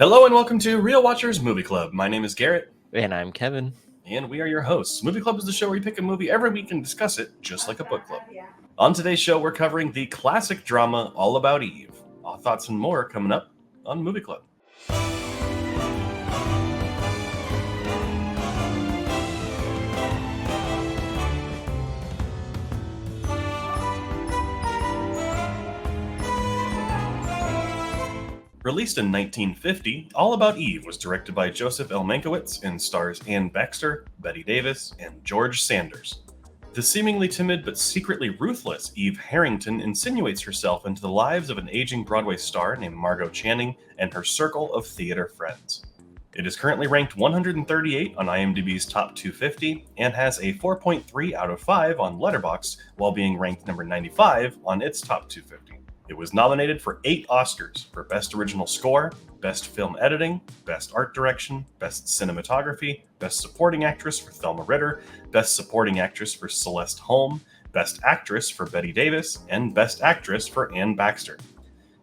Hello and welcome to Real Watchers Movie Club. My name is Garrett. And I'm Kevin. And we are your hosts. Movie Club is the show where we pick a movie every week and discuss it just like a book club. On today's show, we're covering the classic drama All About Eve. All thoughts and more coming up on Movie Club. Released in 1950, All About Eve was directed by Joseph L. Mankiewicz and stars Anne Baxter, Bette Davis, and George Sanders. The seemingly timid but secretly ruthless Eve Harrington insinuates herself into the lives of an aging Broadway star named Margot Channing and her circle of theater friends. It is currently ranked 138 on IMDb's Top 250 and has a 4.3 out of 5 on Letterboxd, while being ranked number 95 on its Top 250. It was nominated for 8 Oscars for Best Original Score, Best Film Editing, Best Art Direction, Best Cinematography, Best Supporting Actress for Thelma Ritter, Best Supporting Actress for Celeste Holm, Best Actress for Bette Davis, and Best Actress for Anne Baxter.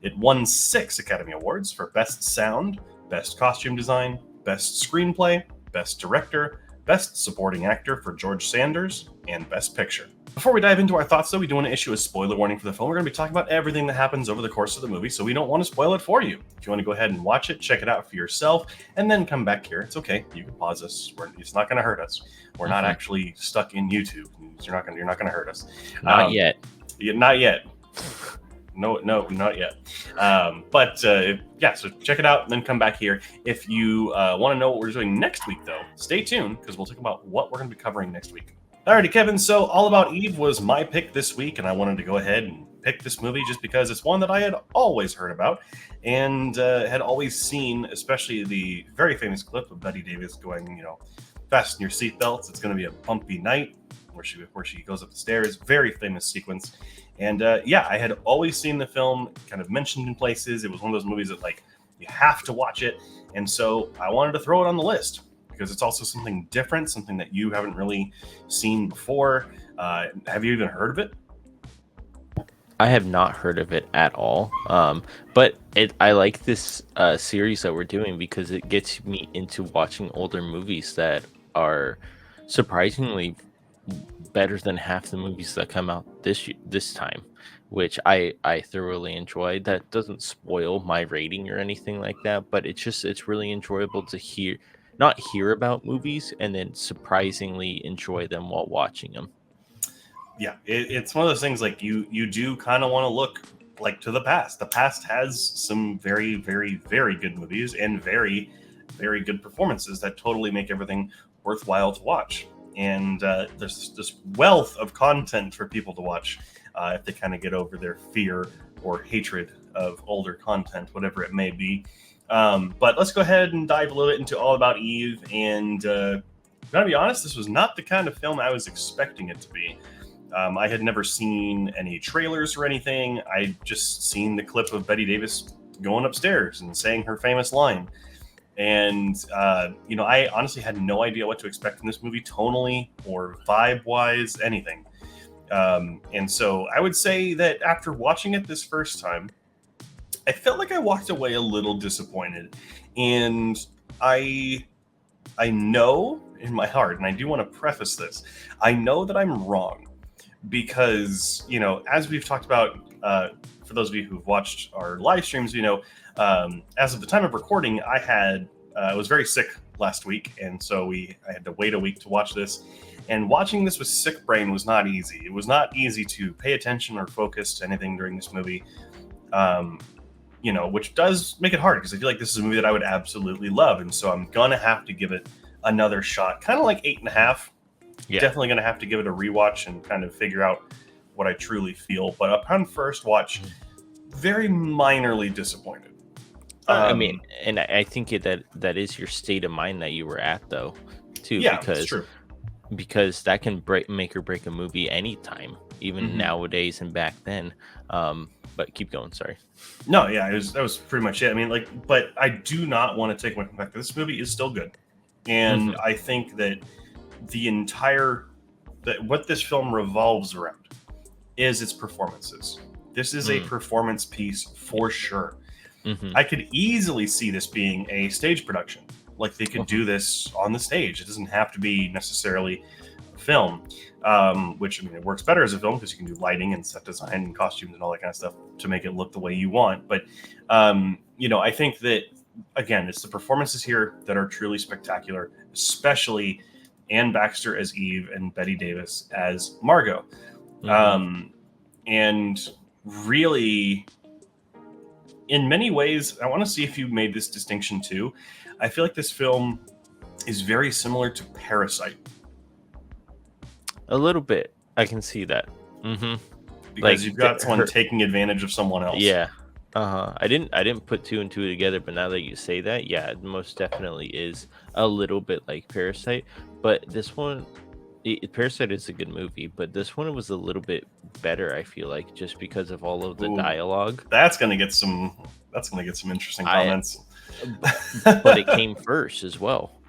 It won 6 Academy Awards for Best Sound, Best Costume Design, Best Screenplay, Best Director, Best Supporting Actor for George Sanders, and Best Picture. Before we dive into our thoughts, though, we do want to issue a spoiler warning for the film. We're going to be talking about everything that happens over the course of the movie, so we don't want to spoil it for you. If you want to go ahead and watch it, check it out for yourself, and then come back here, it's okay. You can pause us. It's not going to hurt us. We're not actually stuck in YouTube. You're not going to hurt us. Not yet. Not yet. No, not yet. So check it out and then come back here. If you want to know what we're doing next week, though, stay tuned because we'll talk about what we're going to be covering next week. Alrighty, Kevin, so All About Eve was my pick this week, and I wanted to go ahead and pick this movie just because it's one that I had always heard about and had always seen, especially the very famous clip of Bette Davis going, fasten your seatbelts, it's going to be a bumpy night, where she goes up the stairs. Very famous sequence. And I had always seen the film kind of mentioned in places. It was one of those movies that, you have to watch it. And so I wanted to throw it on the list because it's also something different, something that you haven't really seen before. Have you even heard of it? I have not heard of it at all. But I like this series that we're doing because it gets me into watching older movies that are surprisingly better than half the movies that come out this time, which I thoroughly enjoy. That doesn't spoil my rating or anything like that, but it's really enjoyable to not hear about movies and then surprisingly enjoy them while watching them. Yeah, it's one of those things you do kind of want to look to the past. The past has some very, very, very good movies and very, very good performances that totally make everything worthwhile to watch. And there's this wealth of content for people to watch if they kind of get over their fear or hatred of older content, whatever it may be. But let's go ahead and dive a little bit into All About Eve. And I'm going to be honest, this was not the kind of film I was expecting it to be. I had never seen any trailers or anything. I just seen the clip of Bette Davis going upstairs and saying her famous line. And, I honestly had no idea what to expect from this movie, tonally or vibe-wise, anything. And so I would say that after watching it this first time, I felt like I walked away a little disappointed. And I know in my heart, and I do want to preface this, I know that I'm wrong. Because, as we've talked about, for those of you who've watched our live streams, as of the time of recording, I was very sick last week, and so I had to wait a week to watch this. And watching this with sick brain was not easy. It was not easy to pay attention or focus to anything during this movie, which does make it hard because I feel like this is a movie that I would absolutely love, and so I'm gonna have to give it another shot, kind of like 8.5. Yeah. Definitely going to have to give it a rewatch and kind of figure out what I truly feel. But upon first watch, very minorly disappointed. And I think that is your state of mind that you were at, though, too. Yeah, that's true. Because that can make or break a movie anytime, even nowadays and back then. But keep going. Sorry. No, yeah, that was pretty much it. But I do not want to take away from the fact that this movie is still good, and I think that what this film revolves around is its performances. This is a performance piece for sure. I could easily see this being a stage production. Like they could do this on the stage. It doesn't have to be necessarily film, which I mean, it works better as a film because you can do lighting and set design and costumes and all that kind of stuff to make it look the way you want. But I think that again, it's the performances here that are truly spectacular, especially Anne Baxter as Eve and Bette Davis as Margot. And really, in many ways, I want to see if you made this distinction too. I feel like this film is very similar to Parasite. A little bit. I can see that. Because you've got someone taking advantage of someone else. Yeah. I didn't put two and two together, but now that you say that, yeah, it most definitely is a little bit like Parasite. But this one, Parasite is a good movie, but this one was a little bit better, I feel like, just because of all of the dialogue. That's gonna get some interesting comments. But it came first as well.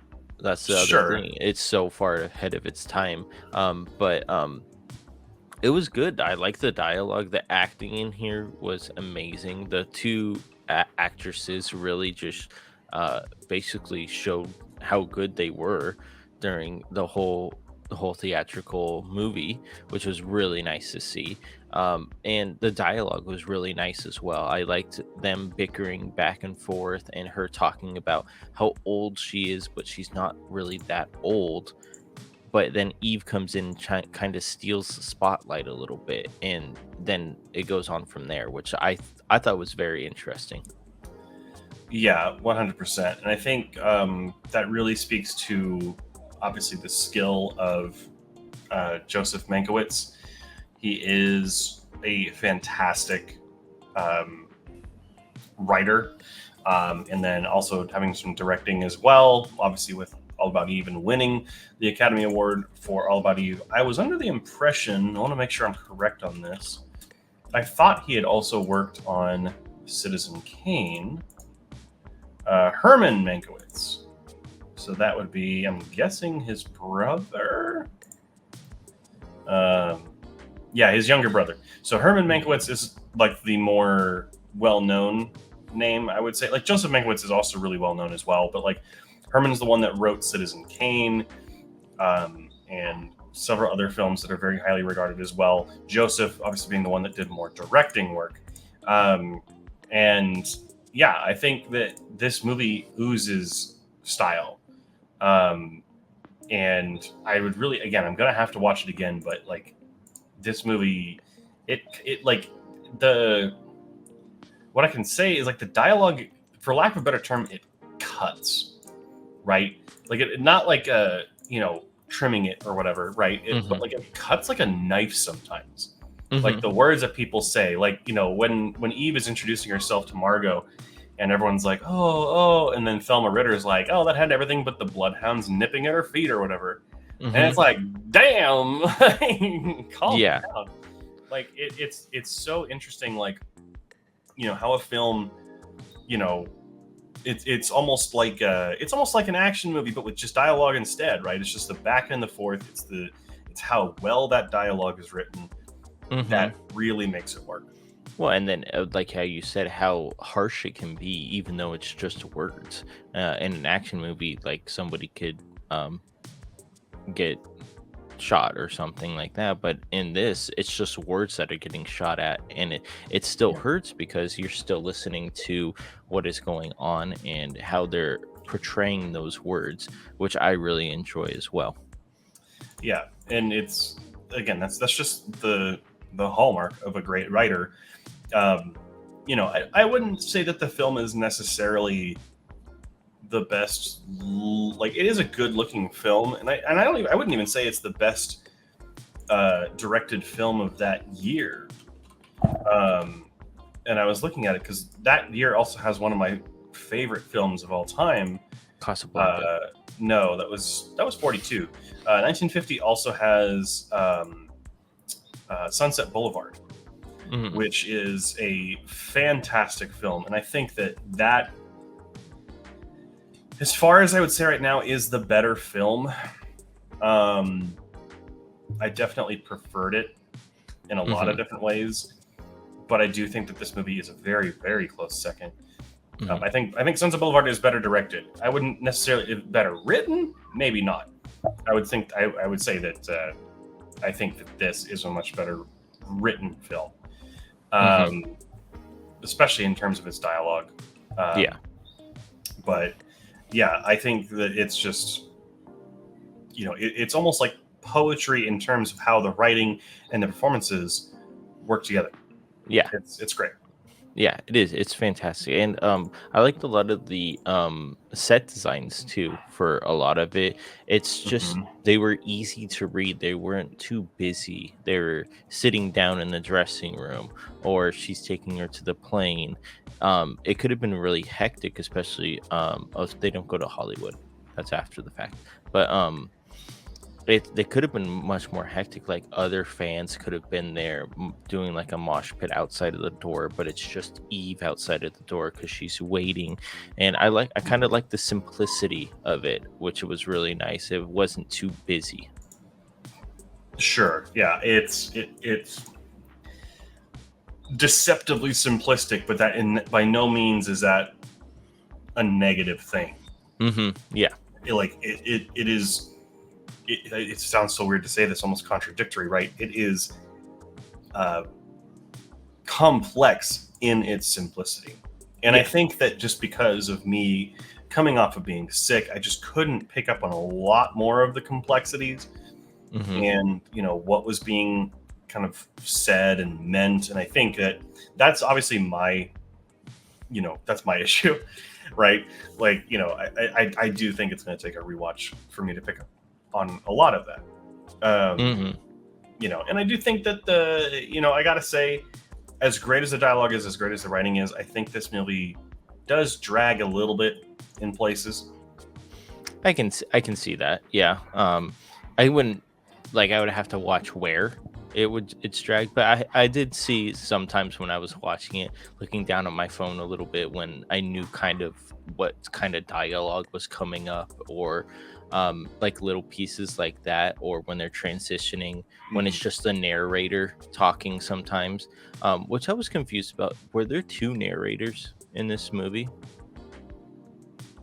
That's the other thing. It's so far ahead of its time. But it was good. I like the dialogue. The acting in here was amazing. The two actresses really just basically showed how good they were during the whole theatrical movie, which was really nice to see. And the dialogue was really nice as well. I liked them bickering back and forth and her talking about how old she is, but she's not really that old. But then Eve comes in and kind of steals the spotlight a little bit, and then it goes on from there, which I thought was very interesting. Yeah, 100%. And I think that really speaks to, obviously, the skill of Joseph Mankiewicz. He is a fantastic writer, and then also having some directing as well, obviously with All About Eve and winning the Academy Award for All About Eve. I was under the impression, I want to make sure I'm correct on this, I thought he had also worked on Citizen Kane. Herman Mankiewicz. So that would be, I'm guessing, his brother? Yeah, his younger brother. So Herman Mankiewicz is like the more well-known name, I would say. Like Joseph Mankiewicz is also really well-known as well, but like Herman's the one that wrote Citizen Kane and several other films that are very highly regarded as well. Joseph, obviously, being the one that did more directing work. And yeah, I think that this movie oozes style. And I would really, again, I'm going to have to watch it again, but like this movie, it like what I can say is like the dialogue, for lack of a better term, it cuts, right? Like it not like trimming it or whatever, right? But like it cuts like a knife sometimes. Like the words that people say, like, when Eve is introducing herself to Margot and everyone's like, oh, and then Thelma Ritter is like, oh, that had everything but the bloodhounds nipping at her feet or whatever. And it's like, damn, calm down. Like it's so interesting, like, how a film, it's almost like an action movie, but with just dialogue instead, right? It's just the back and the forth. It's how well that dialogue is written that really makes it work. Well, and then like how you said, how harsh it can be, even though it's just words. In an action movie, like somebody could get shot or something like that, but in this, it's just words that are getting shot at, and it still hurts because you're still listening to what is going on and how they're portraying those words, which I really enjoy as well. Yeah, and it's, again, that's just the hallmark of a great writer. I wouldn't say that the film is necessarily the best. Like, it is a good looking film, and I wouldn't even say it's the best directed film of that year. And I was looking at it because that year also has one of my favorite films of all time, Casablanca. No, that was 42. 1950 also has Sunset Boulevard, which is a fantastic film, and I think that as far as I would say right now is the better film. I definitely preferred it in a lot of different ways, but I do think that this movie is a very, very close second. Mhm. I think Sunset Boulevard is better directed. I wouldn't necessarily better written, maybe not. I would say that I think that this is a much better written film, Mhm. um, especially in terms of its dialogue. Yeah. But yeah, I think that it's just it's almost like poetry in terms of how the writing and the performances work together. Yeah. It's great. Yeah, it is. It's fantastic. And I liked a lot of the set designs too for a lot of it. It's just Mhm. they were easy to read. They weren't too busy. They were sitting down in the dressing room or she's taking her to the plane. It could have been really hectic, especially oh, they don't go to Hollywood. That's after the fact. But they could have been much more hectic, like, other fans could have been there doing, like, a mosh pit outside of the door, but it's just Eve outside of the door because she's waiting, and I kinda like the simplicity of it, which was really nice. It wasn't too busy. Sure. Yeah, it's deceptively simplistic, but that by no means is that a negative thing. Mhm. Yeah. It is. It sounds so weird to say this, almost contradictory, right? It is uh, complex in its simplicity, and I Yeah. think that just because of me coming off of being sick, I just couldn't pick up on a lot more of the complexities Mhm. and what was being kind of said and meant. And I think that that's obviously my that's my issue, right? Like I do think it's going to take a rewatch for me to pick up on a lot of that. Mhm. And I do think that I gotta say, as great as the dialogue is, as great as the writing is, I think this movie does drag a little bit in places. I can see that. Yeah. I wouldn't like I would have to watch where it's dragged, but I did see sometimes when I was watching it, looking down at my phone a little bit when I knew kind of what kind of dialogue was coming up or like little pieces like that or when they're transitioning when it's Mhm. just the narrator talking sometimes which I was confused about. Were there two narrators in this movie?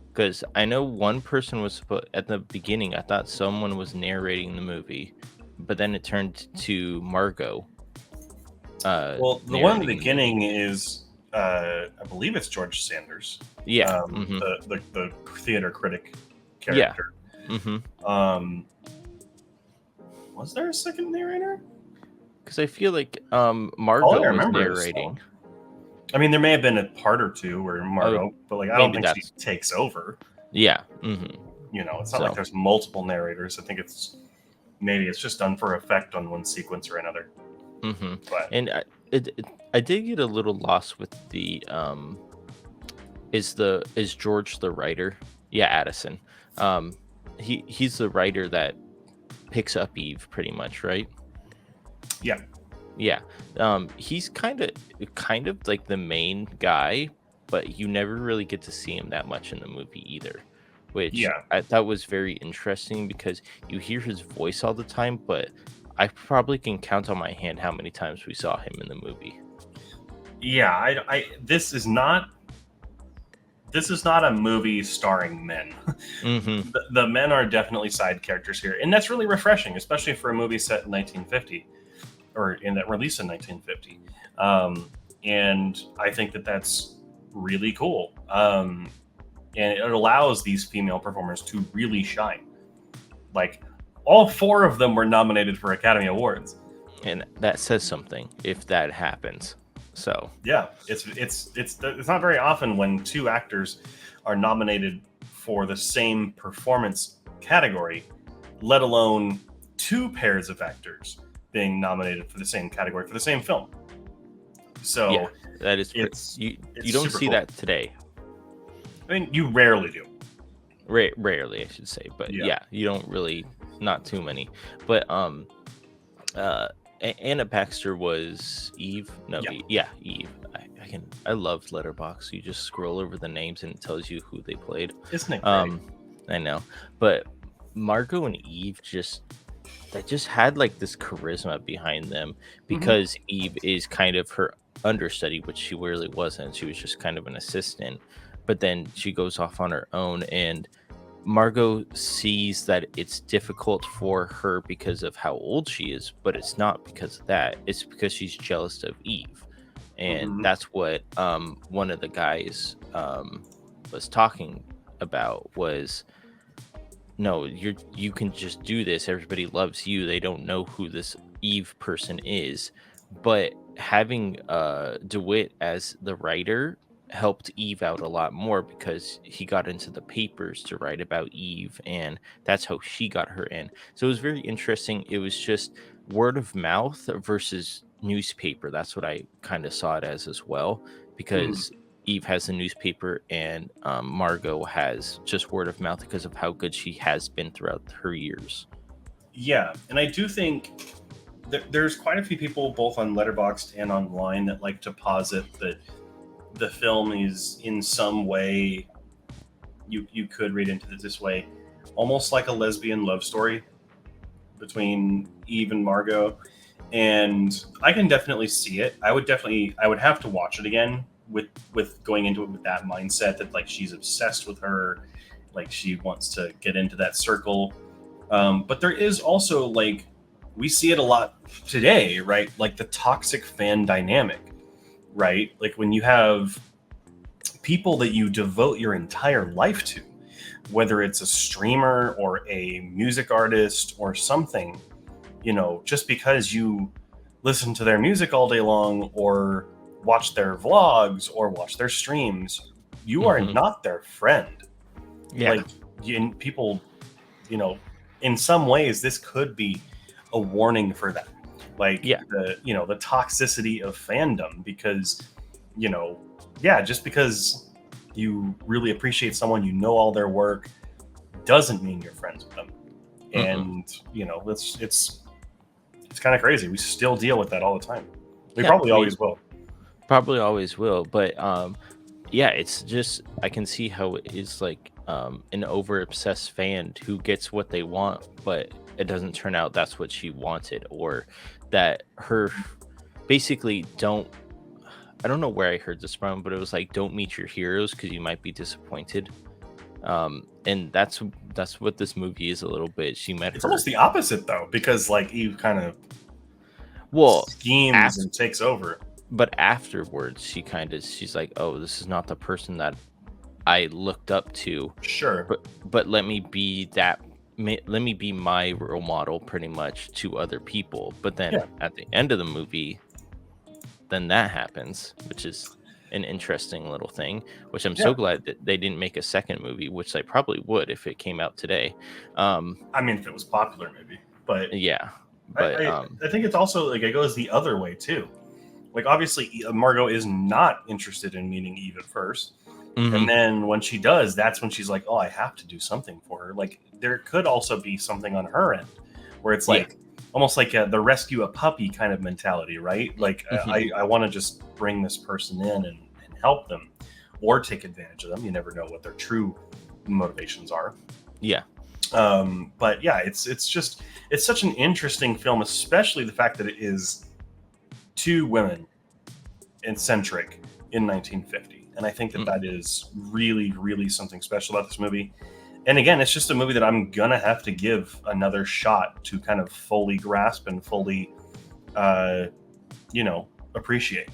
Because I know one person was at the beginning. I thought someone was narrating the movie, but then it turned to Margot Well, the one in the narrating the movie. beginning is, I believe it's George Sanders, Yeah. Mm-hmm. the theater critic Yeah. character. Mm-hmm. Um, was there a second narrator? Because I feel like All I Margot was remember is, narrating. I mean, there may have been a part or two where Oh, Margot, but like I don't maybe think she that's takes over. yeah. Mm-hmm. It's not like So there's multiple narrators. I think maybe it's just done for effect on one sequence or another. mm-hmm. But And I did get a little lost with the is George the writer? Yeah, Addison. Um, he's the writer that picks up Eve pretty much, right? yeah, Yeah. He's kind of like the main guy, but you never really get to see him that much in the movie either, which yeah, I thought was very interesting because you hear his voice all the time, but I probably can count on my hand how many times we saw him in the movie. yeah. This is not a movie starring men. Mhm. The men are definitely side characters here, and that's really refreshing, especially for a movie set in 1950 or in that release in 1950. And I think that that's really cool. And it allows these female performers to really shine. Like all four of them were nominated for Academy Awards. And that says something if that happens. So, Yeah, it's not very often when two actors are nominated for the same performance category, let alone two pairs of actors being nominated for the same category for the same film. yeah, So that is it's you it's don't super see cool. that today. I mean, you rarely do. Rarely, I should say, but Yeah, yeah, you don't really not too many. But uh Anna Baxter was Eve. No, yeah, yeah, Eve. I love Letterboxd. You just scroll over the names and it tells you who they played. isn't it great? Um, I know, but Margot and Eve just had like this charisma behind them Hmm. because Eve is kind of her understudy, which she really wasn't. She was just kind of an assistant. but then she goes off on her own, and Margot sees that it's difficult for her because of how old she is, but it's not because of that. It's because she's jealous of Eve. And Mhm. that's what one of the guys was talking about was, no, you can just do this. Everybody loves you. They don't know who this Eve person is. But having DeWitt as the writer helped Eve out a lot more because he got into the papers to write about Eve, and that's how she got her in. So it was very interesting. It was just word of mouth versus newspaper. That's what I kind of saw it as well, Mhm. because Eve has a newspaper, and Margot has just word of mouth because of how good she has been throughout her years. Yeah, and I do think there's quite a few people, both on Letterboxd and online, that like to posit that the film is in some way, you could read into it this way, almost like a lesbian love story between Eve and Margot. And I can definitely see it. I would have to watch it again with going into it with that mindset that like she's obsessed with her, like she wants to get into that circle. But there is also like we see it a lot today, right? Like the toxic fan dynamic, right? Like when you have people that you devote your entire life to, whether it's a streamer or a music artist or something, just because you listen to their music all day long or watch their vlogs or watch their streams, you are Hmm. not their friend. Yeah. Like, people, you know, in some ways, this could be a warning for them. Like Yeah. the toxicity of fandom, because, you know, yeah, just because you really appreciate someone, all their work, doesn't mean you're friends with them. Mm-mm. And it's kind of crazy. We still deal with that all the time. We Yeah. probably We always will. probably always will, but yeah, it's just I can see how it is like an over obsessed fan who gets what they want, but it doesn't turn out that's what she wanted, or that her basically don't. I don't know where I heard this from, but it was like, don't meet your heroes because you might be disappointed. And that's what this movie is a little bit. She met It's almost her, the opposite though, because like Eve kind of well, schemes after, and takes over. but afterwards she's like, oh, this is not the person that I looked up to, Sure. but let me be let me be my role model pretty much to other people. But then Yeah. at the end of the movie, then that happens, which is an interesting little thing, which I'm Yeah. so glad that they didn't make a second movie, which they probably would if it came out today. Um, I mean, if it was popular, maybe. But yeah, I, but I, I think it's also like it goes the other way too. Like obviously, Margot is not interested in meeting Eve at first, and mhm, then when she does, that's when she's like, "Oh, I have to do something for her." Like there could also be something on her end where it's yeah, like almost like the rescue a puppy kind of mentality, right? Like mhm, I want to just bring this person in and help them, or take advantage of them. You never know what their true motivations are. yeah, But yeah, it's such an interesting film, especially the fact that it is two women centric in 1950, and I think that mm, that is really, really something special about this movie. And again, it's just a movie that I'm gonna have to give another shot to kind of fully grasp and fully, uh, appreciate.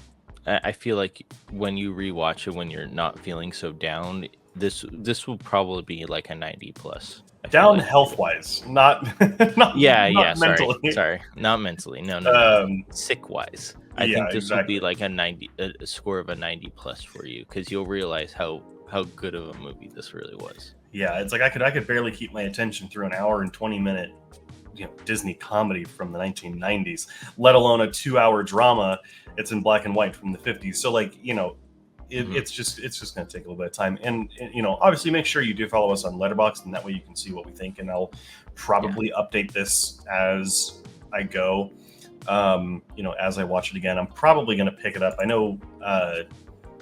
I feel like when you rewatch it when you're not feeling so down, this will probably be like a 90 plus. I feel Down like for health you. wise, not Yeah, yeah, not sorry. mentally. Sorry. Not mentally. No, no, no. Um, Sick wise. I yeah, think this will be exactly. like a 90, a score of a 90 plus for you, cuz you'll realize how good of a movie this really was. Yeah, it's like I could barely keep my attention through an hour and 20 minute Disney comedy from the 1990s, let alone a 2 hour drama. It's in black and white from the 50s. So like Mhm. it's just going to take a little bit of time. And obviously make sure you do follow us on Letterboxd, and that way you can see what we think. And I'll Yeah. probably update this as I go. As I watch it again, I'm probably going to pick it up. I know,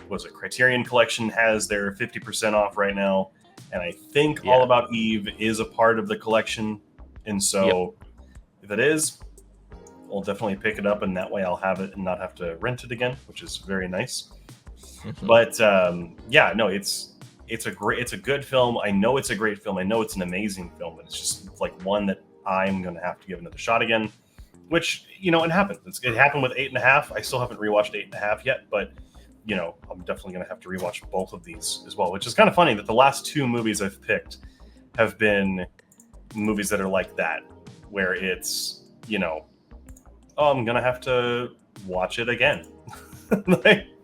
was it Criterion Collection has their 50% off right now, and I think All Yeah. About Eve is a part of the collection. And Yep. so, if it is, I'll definitely pick it up, and that way I'll have it and not have to rent it again, which is very nice. Mhm. But yeah, no, it's a good film. I know it's a great film. I know it's an amazing film, but it's just like one that I'm going to have to give another shot again, which, it happened. It happened with 8.5. I still haven't rewatched 8.5 yet, but I'm definitely going to have to rewatch both of these as well, which is kind of funny that the last two movies I've picked have been movies that are like that, where it's, I'm going to have to watch it again.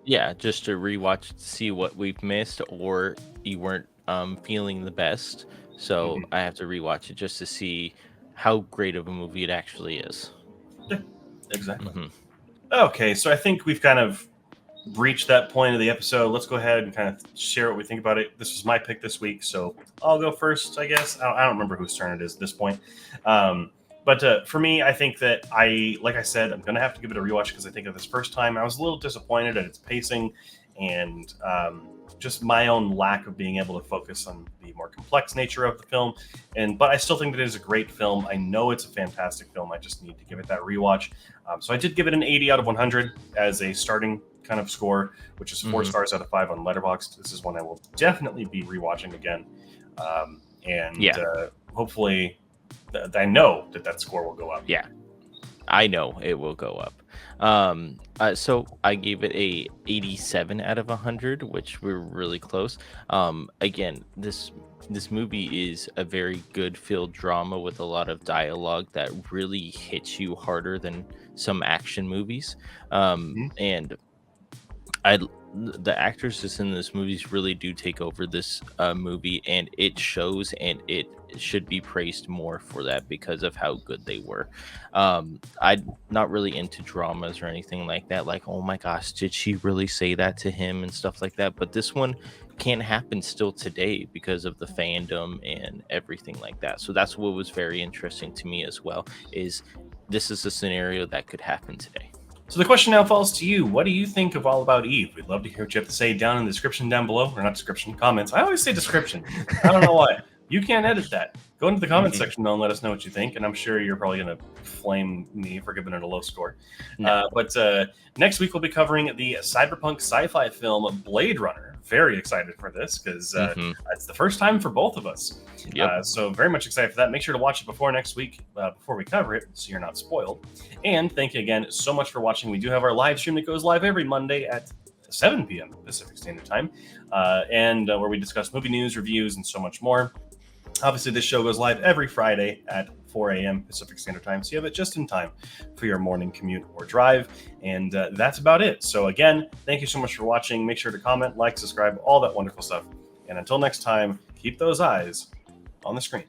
Yeah, just to rewatch to see what we've missed, or you weren't feeling the best. So I have to rewatch it just to see how great of a movie it actually is. Yeah, exactly. Okay, so I think we've kind of reached that point of the episode. Let's go ahead and kind of share what we think about it. This was my pick this week, so I'll go first, I guess. I don't remember whose turn it is at this point. But for me, I think that like I said, I'm going to have to give it a rewatch because I think of this first time, I was a little disappointed at its pacing and just my own lack of being able to focus on the more complex nature of the film. But I still think that it is a great film. I know it's a fantastic film. I just need to give it that rewatch. So I did give it an 80 out of 100 as a starting kind of score, which is 4 stars out of 5 on Letterboxd. This is one I will definitely be rewatching again. Hopefully I know that score will go up. Yeah, I know it will go up. So I gave it a 87 out of 100, which we're really close. Again, this movie is a very good filled drama with a lot of dialogue that really hits you harder than some action movies. And the actors just in this movies really do take over this movie, and it shows, and it should be praised more for that because of how good they were. I'm not really into dramas or anything like that, like, oh my gosh, did she really say that to him and stuff like that, but this one can happen still today because of the fandom and everything like that. So that's what was very interesting to me as well, is this is a scenario that could happen today. So the question now falls to you. What do you think of All About Eve? We'd love to hear what you have to say down in the description down below. Or not description, comments. I always say description. I don't know why. You can't edit that. Go into the comments section though and let us know what you think. And I'm sure you're probably going to flame me for giving it a low score. No. But next week we'll be covering the cyberpunk sci-fi film Blade Runner. Very excited for this because it's the first time for both of us. Yep. So very much excited for that. Make sure to watch it before next week, before we cover it, so you're not spoiled. And thank you again so much for watching. We do have our live stream that goes live every Monday at 7 p.m. Pacific Standard Time, and where we discuss movie news, reviews, and so much more. Obviously, this show goes live every Friday at 4 a.m. Pacific Standard Time, so you have it just in time for your morning commute or drive, and that's about it. So again, thank you so much for watching. Make sure to comment, like, subscribe, all that wonderful stuff. And until next time, keep those eyes on the screen.